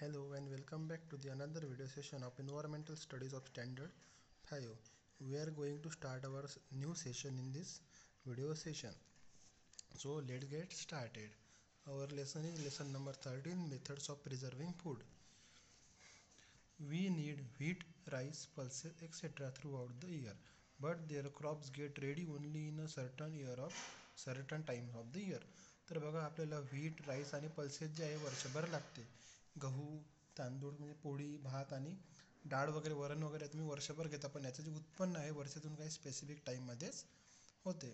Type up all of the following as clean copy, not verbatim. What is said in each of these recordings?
Hello and welcome back to the another video session of Environmental Studies of Standard 5. We are going to start our new session in this video session. So let's get started. Our lesson is lesson number 13, methods of preserving food. We need wheat, rice, pulses, etc. throughout the year, but their crops get ready only in a certain time of the year. तर बघा आपल्याला wheat, rice आणि pulses जे आहे वर्षभर लागते. गहू, तांदूळ म्हणजे पोळी, भात आणि डाळ वगैरे वरण वगैरे तुम्ही वर्षभर घेता, पण याचं जे उत्पन्न आहे वर्षातून काही स्पेसिफिक टाईममध्येच होते.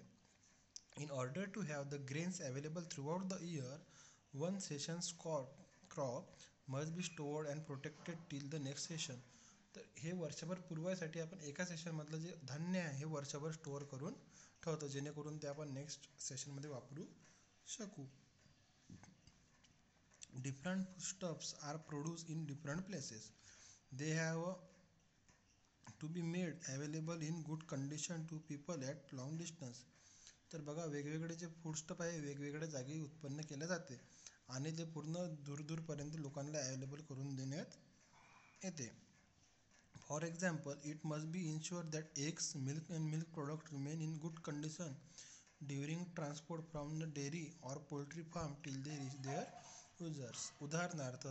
In order to have the grains available throughout the year, one season's crop must be stored and protected till the next season. तर हे वर्षभर पुरवायसाठी आपण एका सेशनमधलं जे धान्य आहे हे वर्षभर स्टोअर करून ठेवतो, जेणेकरून ते आपण नेक्स्ट सेशनमध्ये वापरू शकू. Different foodstuffs are produced in different places. They have to be made available in good condition to people at long distance. तर बघा वेगवेगळे जे फूडस्टफ आहे वेगवेगळ्या जागी उत्पन्न केले जाते आणि ते पूर्ण दूरपर्यंत लोकांना अवेलेबल करून देण्यात येते. For example, it must be insure that eggs, milk and milk product remain in good condition during transport from the dairy or poultry farm till they reach their users. उदाहरणार्थ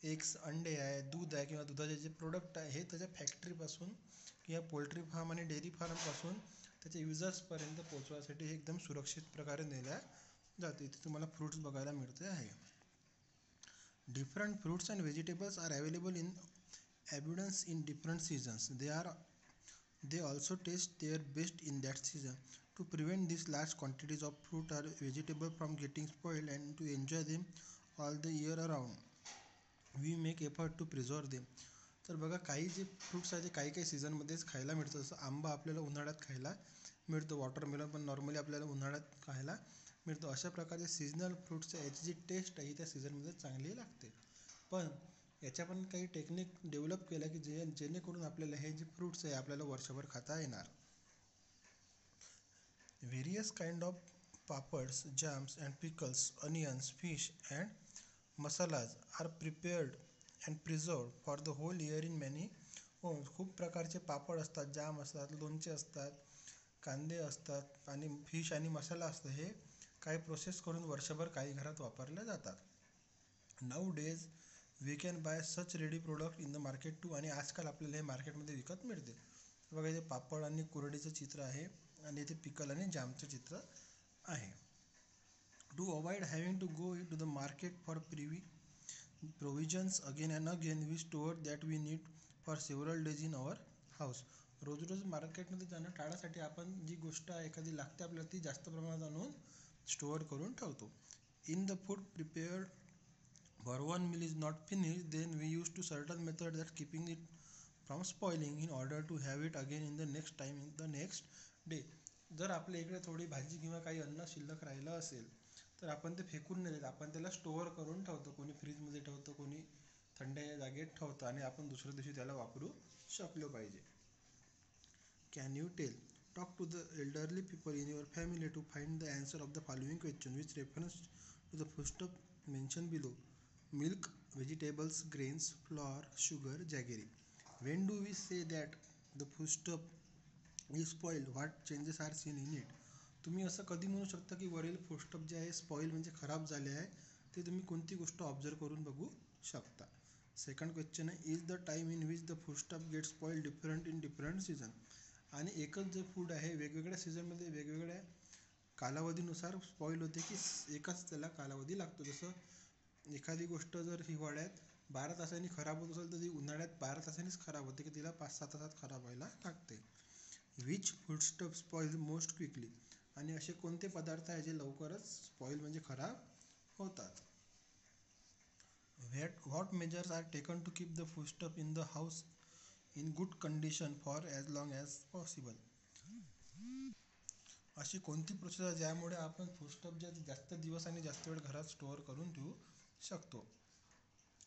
एग्स, अंडे आहे, दूध आहे किंवा दुधाचे जे प्रोडक्ट आहे हे त्याच्या फॅक्टरीपासून किंवा पोल्ट्री फार्म आणि डेअरी फार्मपासून त्याच्या युजर्सपर्यंत पोहोचवायसाठी हे एकदम सुरक्षित प्रकारे नेल्या जाते. इथे तुम्हाला फ्रूट्स बघायला मिळते आहे. Different fruits and vegetables are available in abundance in different seasons. They also taste their best in that season. To prevent these large quantities of fruit or vegetable from getting spoiled and to enjoy them all the year around, we make effort to preserve them. तर बघा काही जे fruits आहे ते काही सीझनमध्येच खायला मिळतं. जसं आंबा आपल्याला उन्हाळ्यात खायला मिळतो, वॉटरमेलन पण नॉर्मली आपल्याला उन्हाळ्यात खायला मिळतो. अशा प्रकारचे सीजनल फ्रूट्स याची जी टेस्ट आहे त्या सीझनमध्ये चांगली लागते. पण याच्या पण काही टेक्निक डेव्हलप केल्या की जेणेकरून आपल्याला हे जे फ्रूट्स आहे आपल्याला वर्षभर खाता येणार. Various kind of papads, jams and pickles, onions, fish and masalas are prepared and preserved for the whole year in many homes. खूप प्रकारचे पापड असतात, जाम असतात, लोणचे असतात, कांदे असतात आणि फिश आणि मसाला असतं. हे काही प्रोसेस करून वर्षभर काही घरात वापरले जातात. Nowadays we can buy such ready product in the market too. आणि आजकाल आपल्याला हे मार्केटमध्ये विकत मिळते. बघा इथे पापड आणि कुरडीचं चित्र आहे आणि इथे पिकल आणि जामचं चित्र आहे. To avoid having to go to the market for provisions again and again, we store that we need for several days in our house. रोज मार्केटमध्ये जाणं टाळासाठी आपण जी गोष्ट एखादी लागते आपल्याला ती जास्त प्रमाणात आणून स्टोअर करून ठेवतो. In the food prepared for one meal is not finished, then we use to certain method that keeping it from spoiling in order to have it again in the next time in the next day. जर आपल्या इकडे थोडी भाजी किंवा काही अन्न शिल्लक राहिलं असेल तर आपण ते फेकून नाही देत, आपण त्याला स्टोअर करून ठेवतो. कोणी फ्रीजमध्ये ठेवतो, कोणी थंड जागेत ठेवतो आणि आपण दुसऱ्या दिवशी त्याला वापरू शकलो पाहिजे. Can you tell, talk to the elderly people in your family to find the answer of the following question which reference to the foodstuff mention below. Milk, vegetables, grains, flour, sugar, jaggery. When do we say that the foodstuff is spoiled? What changes are seen in it? तुम्ही असं कधी म्हणू शकता की वरील फूडस्टफ जे आहे spoil म्हणजे खराब झाले आहे, ते तुम्ही कोणती गोष्ट ऑब्झर्व करून बघू शकता. सेकंड क्वेश्चन आहे, is the time in which the foodstuff get spoiled different in different season. आणि एकच जे फूड आहे वेगवेगळ्या सीझनमध्ये वेगवेगळ्या कालावधीनुसार स्पॉईल होते की एकच त्याला कालावधी लागतो. जसं एखादी गोष्ट जर हिवाळ्यात 12 तासांनी खराब होत असेल तर ती उन्हाळ्यात 12 तासांनीच खराब होते की तिला 5-6 तासात खराब व्हायला लागते. Which foodstuff spoil most quickly. आणि असे कोणते पदार्थ आहे जे लवकरच स्पॉइल म्हणजे खराब होतात. What measures are taken to keep the foodstuff in the house in good condition for as long as possible. अशी कोणती प्रोसेस आहे ज्यामुळे आपण फूडस्टफ जे जास्त दिवस आणि जास्त वेळ घरात स्टोअर करून ठेवू शकतो.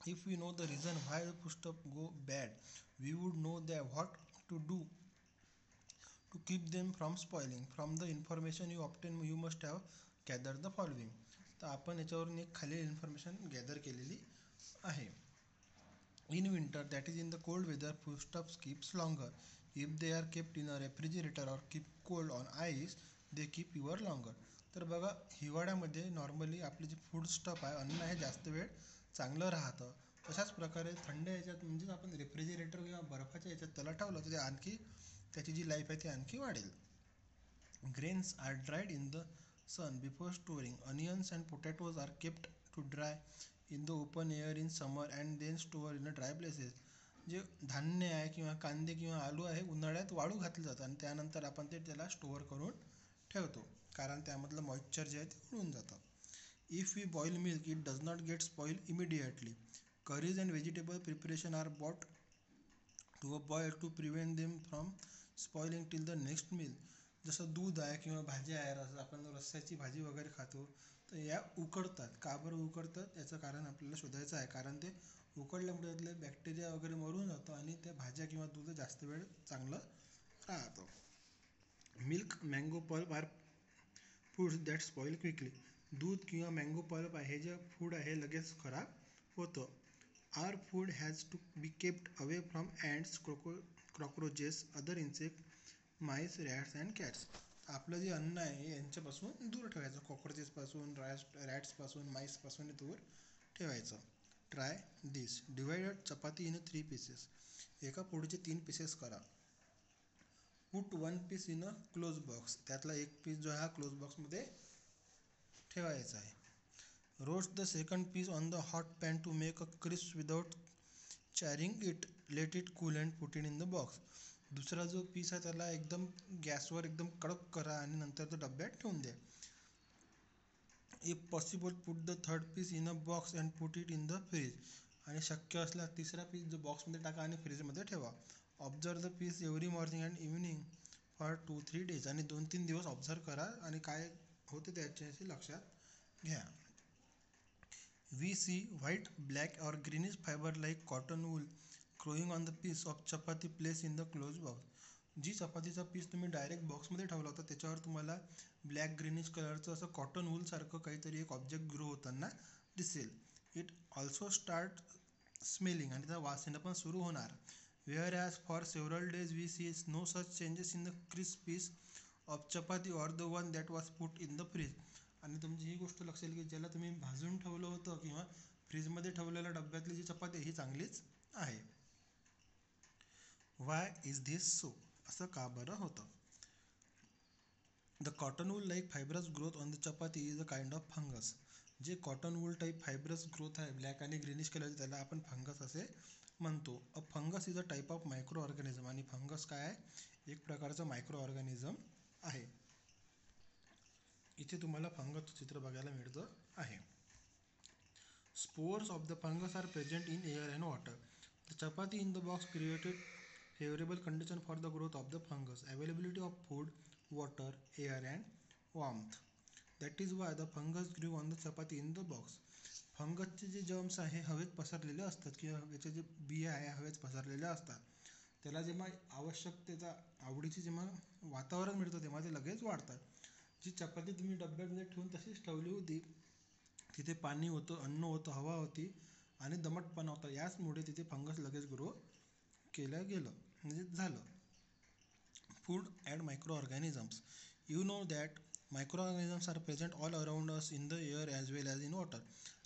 If we know the reason why the foodstuff go bad, we would know what to do to keep them from spoiling. From the information you obtain you must have gather the following. तर आपण याच्यावरून एक खाली information gather केलेली आहे. In winter, that is in the cold weather, foodstuffs keeps longer. If they are kept in a refrigerator or keep cold on ice, they keep even longer. तर बघा, हिवाळ्यामध्ये नॉर्मली आपले जे फूड स्टफ आहे, अन्न आहे, जास्त वेळ चांगलं राहतं. तशाच प्रकारे थंड ह्याच्यात म्हणजेच आपण रेफ्रिजरेटर किंवा बर्फाच्या ह्याच्यात त्याला ठेवलं तर ते आणखी त्याची जी लाईफ आहे ती आणखी वाढेल. Grains are dried in the sun before storing. Onions and potatoes are kept to dry in the open air in summer and then stored in a dry places. जे धान्य आहे किंवा कांदे किंवा आलू आहे उन्हाळ्यात वाळू घातले जातात आणि त्यानंतर आपण ते त्याला स्टोअर करून ठेवतो कारण त्यामधलं मॉइश्चर जे आहे ते उडून जातं. If we boil milk, it does not get spoiled immediately. Curries and vegetable preparation are brought to a boil to prevent them from spoiling till the next meal. जसं दूध आहे किंवा भाजी आहे आपण रस्स्याची भाजी वगैरे खातो तर या उकडतात. का बरं उकडतात याचं कारण आपल्याला शोधायचं आहे कारण ते उकडल्यामुळे त्यातले बॅक्टेरिया वगैरे मरून जातं आणि त्या भाज्या किंवा दूध जास्त वेळ चांगलं राहतं. Milk mango pulp are foods that spoil quickly. दूध किंवा मँगो पल्प आहे हे जे फूड आहे लगेच खराब होतं. Our food has to be kept away from ants, cockroaches, other insect, mice, rats and cats. आपलं जे अन्न आहे यांच्यापासून दूर ठेवायचं. कॉकरोचेसपासून, रॅट्सपासून, माईसपासून दूर ठेवायचं. Try this. Divided chapati in 3 pieces. एका पोळीचे 3 पीसेस करा. Put 1 piece in a close box. त्यातला एक पीस जो आहे हा क्लोज बॉक्समध्ये ठेवायचा आहे. Roast the second piece on the hot pan to make a crisp without charring it. Let it cool and put it in the box. दुसरा जो पीस आहे त्याला एकदम गॅसवर एकदम कडक करा आणि नंतर तो डब्यात ठेवून द्या. If possible put the third piece in a box and put it in the fridge. आणि शक्य असल्यास तिसरा पीस जो बॉक्समध्ये टाका आणि फ्रीजमध्ये ठेवा. Observe the piece every morning and evening for 2-3 days. आणि 2-3 दिवस ऑब्झर्व करा आणि काय होते त्याच्याशी लक्षात घ्या. We see white, black or greenish fiber like cotton wool growing on the piece of chapati placed in the closed box. जी चपातीचा पीस तुम्ही डायरेक्ट बॉक्समध्ये ठेवला होता त्याच्यावर तुम्हाला ब्लॅक ग्रीनिश कलरचं असं कॉटन वूल सारखं काहीतरी एक ऑब्जेक्ट ग्रो होताना दिसेल. It also start smelling. आणि त्याचा वास येणं पण सुरू होणार. Whereas for several days we see no such changes in the crisp piece of chapati or the one that was put in the fridge. आणि तुमची ही गोष्ट लक्षात येईल की ज्याला तुम्ही भाजून ठेवलं होतं किंवा फ्रीजमध्ये ठेवलेल्या डब्यातली जी चपाती ही चांगलीच आहे. Why is this so. असं का बरं होतं. The cotton wool like fibrous growth on the chapati is a kind of fungus. जे cotton wool type fibrous growth आहे ब्लॅक आणि ग्रीनिश कलर त्याला आपण फंगस असे म्हणतो. A fungus is a type of micro organism. आणि फंगस काय आहे एक प्रकारचं मायक्रो ऑर्गॅनिझम आहे. इथे तुम्हाला फंगसचं चित्र बघायला मिळतं आहे. Spores of the fungus are present in air and water. The chapati in the box created favorable condition for the growth of the fungus. Availability of food, water, air and warmth. That is why the fungus grew on the chapati in the box. फंगसचे जे germs आहे हवेत पसरलेले असतात किंवा याचे जे बिया आहे हवेत पसरलेले असतात. त्याला जेव्हा आवश्यकतेचा आवडीची जेव्हा वातावरण मिळतं तेव्हा ते लगेच वाढतात. जी चपाती तुम्ही डब्यामध्ये ठेवून तशीच ठेवली होती तिथे पाणी होतं, अन्न होतं, हवा होती आणि दमटपणा होता. याचमुळे तिथे फंगस लगेच ग्रो केलं गेलं म्हणजे झालं. Food and microorganisms. You know that microorganisms are present all around us in the air as well as in water.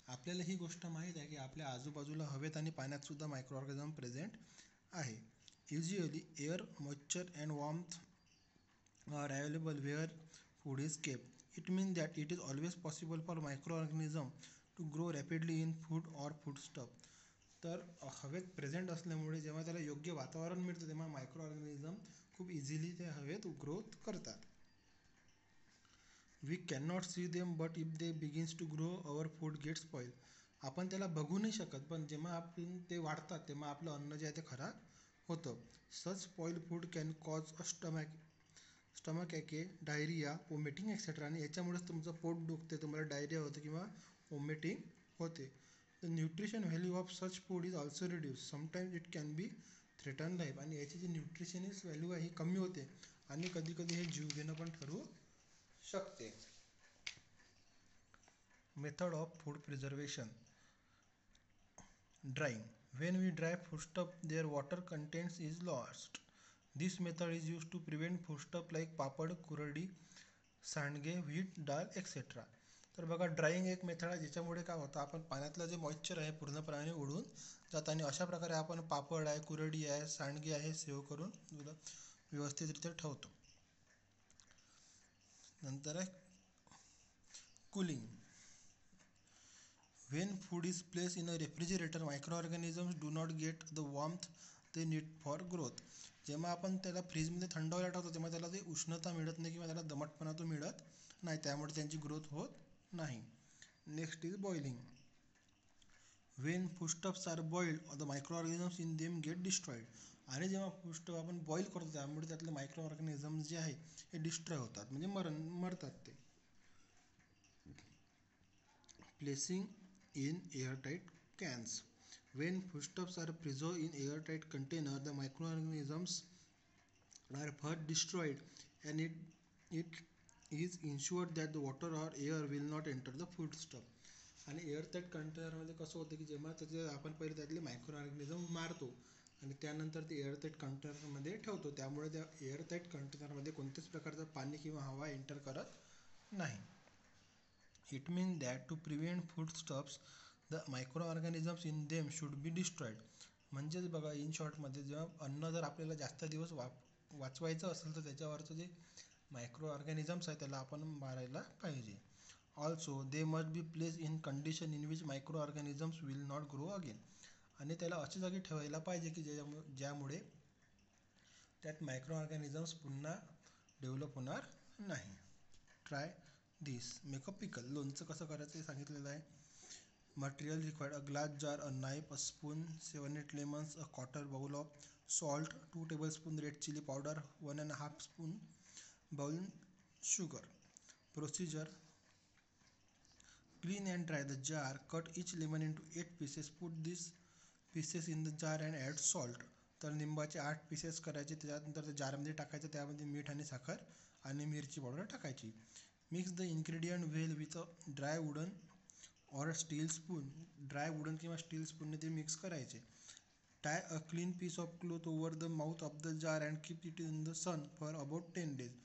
आपल्याला ही गोष्ट माहीत आहे की आपल्या आजूबाजूला हवेत आणि पाण्यातसुद्धा मायक्रो ऑर्गॅनिझम प्रेझेंट आहे. Usually air, moisture and warmth are available where food is kept. It means that it is always possible for microorganism to grow rapidly in food or foodstuff. तर हवेत प्रेझेंट असल्यामुळे जेव्हा त्याला योग्य वातावरण मिळतं तेव्हा मायक्रो ऑर्गॅनिझम खूप इझिली ते हवेत ग्रोथ करतात. We can not see them but if they begins to grow our food get spoil. आपण त्याला बघू नाही शकत पण जेव्हा आपण ते वाढतात तेव्हा आपलं अन्न जे आहे ते खराब होतं. Such spoil food can cause a stomach ache, diarrhoea, vomiting etcetera. आणि याच्यामुळेच तुमचं पोट दुखते, तुम्हाला डायरिया होतं किंवा वॉमिटिंग होते. The nutrition value of such food is also reduce. Sometimes it can be threaten life. आणि याची जी न्यूट्रिशनिस्ट व्हॅल्यू आहे ही कमी होते आणि कधी कधी हे जीव घेणं पण ठरू शकते. Method of food preservation. Drawing. When we dry foodstuff, their water content is lost. This method is used to prevent foodstuff like papad, kuradi, सांडगे, व्हीट, डाळ एक्सेट्रा. तर बघा ड्राईंग एक मेथड आहे ज्याच्यामुळे काय होतं आपण पाण्यातलं जे मॉइश्चर आहे पूर्णपणे उडून जातं आणि अशा प्रकारे आपण पापड आहे, कुरडी आहे, सांडगे आहे सेव करून व्यवस्थितरित्या ठेवतो. नंतर आहे cooling. When food is placed in a refrigerator, microorganisms do not get the warmth they need for growth. जेव्हा आपण त्याला फ्रीजमध्ये थंड व्हायला टाकतो तेव्हा त्याला ते उष्णता मिळत नाही किंवा त्याला दमटपणा तो मिळत नाही, त्यामुळे त्यांची ग्रोथ होत नाही. Next is boiling. When foodstuffs are boiled, the microorganisms in them get destroyed. आणि जेव्हा foodstuff आपण बॉईल करतो त्यामुळे त्यातले मायक्रो ऑर्गॅनिझम्स जे आहे हे डिस्ट्रॉय होतात म्हणजे मरतात ते. Placing in airtight cans. When foodstuffs are preserved in airtight container, the microorganisms are first destroyed and it is ensured that the water or air will not enter the foodstuff. आणि airtight कंटेनरमध्ये कसं होतं की जेव्हा त्याचे आपण पहिले त्यातले मायक्रो ऑर्गॅनिझम मारतो आणि त्यानंतर ते एअरटाईट कंटेनरमध्ये ठेवतो, त्यामुळे त्या एअरटाईट कंटेनरमध्ये कोणत्याच प्रकारचं पाणी किंवा हवा एंटर करत नाही. It means that to prevent foodstuffs, the microorganisms in them should be destroyed. म्हणजेच बघा इन शॉर्टमध्ये जेव्हा अन्न जर आपल्याला जास्त दिवस वाचवायचं असेल तर त्याच्यावरचं जे मायक्रो ऑर्गॅनिझम्स आहे त्याला आपण मारायला पाहिजे. Also they must be place in condition in which micro organisms will not grow again. आणि त्याला अशा जागी ठेवायला पाहिजे की ज्यामुळे त्यात मायक्रो ऑर्गॅनिझम्स पुन्हा डेव्हलप होणार नाही. Try this. मेक अ पिकल. लोणचं कसं करायचं हे सांगितलेलं आहे. Material required a glass jar, a knife, a spoon, 7-8 lemons, a quarter bowl of salt, 2 tablespoon red chili powder, 1.5 spoon bowl sugar. Procedure. Clean and dry the jar. Cut each lemon into 8 pieces. Put these pieces in the jar and add salt. तर लिंबाचे 8 pieces करायचे, त्याच्यानंतर ते जारमध्ये टाकायचं, त्यामध्ये मीठ आणि साखर आणि मिरची पावडर टाकायची. Mix the ingredient well with a dry wooden or steel spoon. Dry wooden किंवा स्टील स्पूनने ते मिक्स करायचे. Tie a clean piece of cloth over the mouth of the jar and keep it in the sun for about 10 days.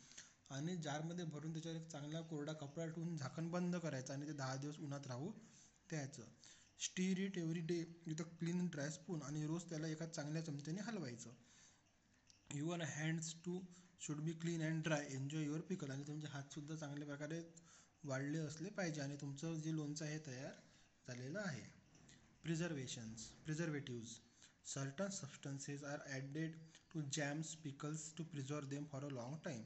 आणि जारमध्ये भरून त्याच्यावर एक चांगला कोरडा कपडा ठेवून झाकण बंद करायचं आणि ते 10 दिवस उन्हात राहू द्यायचं. Stir it every day with a clean dry spoon. आणि रोज त्याला एका चांगल्या चमच्याने हलवायचं. Your hands too should be clean and dry. Enjoy your pickle. आणि तुमचे हातसुद्धा चांगल्या प्रकारे वाळले असले पाहिजे आणि तुमचं जे लोणचं आहे तयार झालेलं आहे. Preservatives. Certain substances are added to jams, pickles to preserve them for a long time.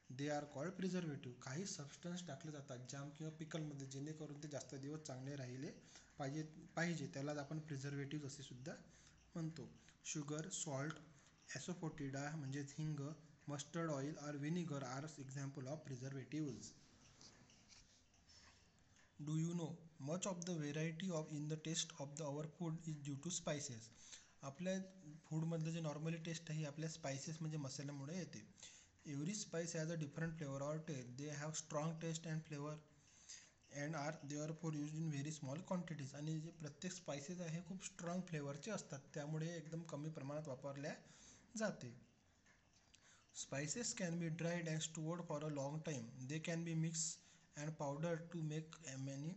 They are called preservative. काही सबस्टन्स टाकले जातात जॅम किंवा पिकलमध्ये जेणेकरून ते जास्त दिवस चांगले राहिले पाहिजे त्यालाच आपण प्रिझर्वेटिव्ह असे सुद्धा म्हणतो. शुगर, सॉल्ट, ॲसोफोटिडा म्हणजेच हिंग, मस्टर्ड ऑइल और vinegar are example of preservatives. Do you know much of the variety of in the taste of our food is due to spices. आपल्या फूडमधलं जे नॉर्मली टेस्ट आहे आपल्या spices म्हणजे मसाल्यामुळे येते. Every spice has a different flavour or taste. They have strong taste and flavour and are there for use in very small quantities. आणि जे प्रत्येक स्पायसेस आहे खूप स्ट्रॉंग फ्लेवरचे असतात, त्यामुळे एकदम कमी प्रमाणात वापरल्या जाते. Spices can be dried and stored for a long time. They can be mixed and powdered to make many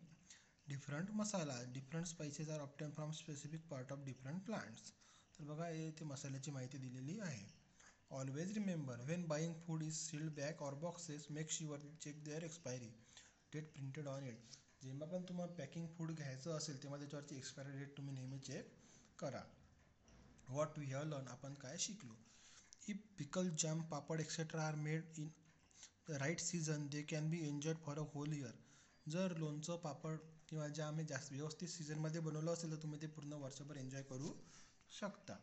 different masala. Different spices are obtained from specific part of different plants. तर बघा हे ते मसाल्याची माहिती दिलेली आहे. Always remember, when buying food is sealed bag or boxes, make sure check their expiry date printed on it. जेव्हा पण तुम्हाला पॅकिंग फूड घ्यायचं असेल तेव्हा त्याच्यावरची एक्सपायरी डेट तुम्ही नेहमी चेक करा. What we have learned, आपण काय शिकलो. If pickle, jam, papad etc. are made in the right season, they can be enjoyed for a whole year. जर लोणचं, पापड किंवा जॅम हे जास्त व्यवस्थित सीझनमध्ये बनवलं असेल तर तुम्ही ते पूर्ण वर्षभर एन्जॉय करू शकता.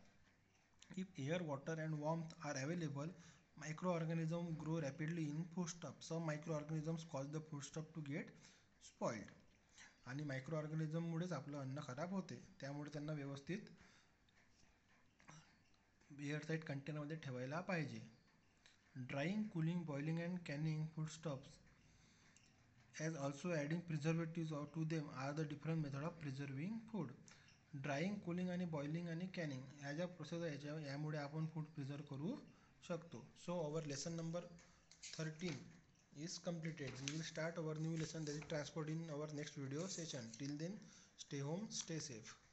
If air, water and warmth are available, microorganisms grow rapidly in foodstuff. Some microorganisms cause the foodstuff to get spoiled. आणि मायक्रो ऑर्गॅनिझममुळेच आपलं अन्न खराब होते, त्यामुळे त्यांना व्यवस्थित एअरटाईट कंटेनरमध्ये ठेवायला पाहिजे. Drawing, cooling, boiling and Canning foodstuffs as also adding preservatives to them are the different method of preserving food. Drawing, cooling आणि बॉइलिंग आणि कॅनिंग ह्या ज्या प्रोसेस आहे यामुळे आपण फूड प्रिझर्व करू शकतो. So our lesson number 13 is completed. We will start our new lesson, that is transport, in our next video session. Till then, stay home, stay safe.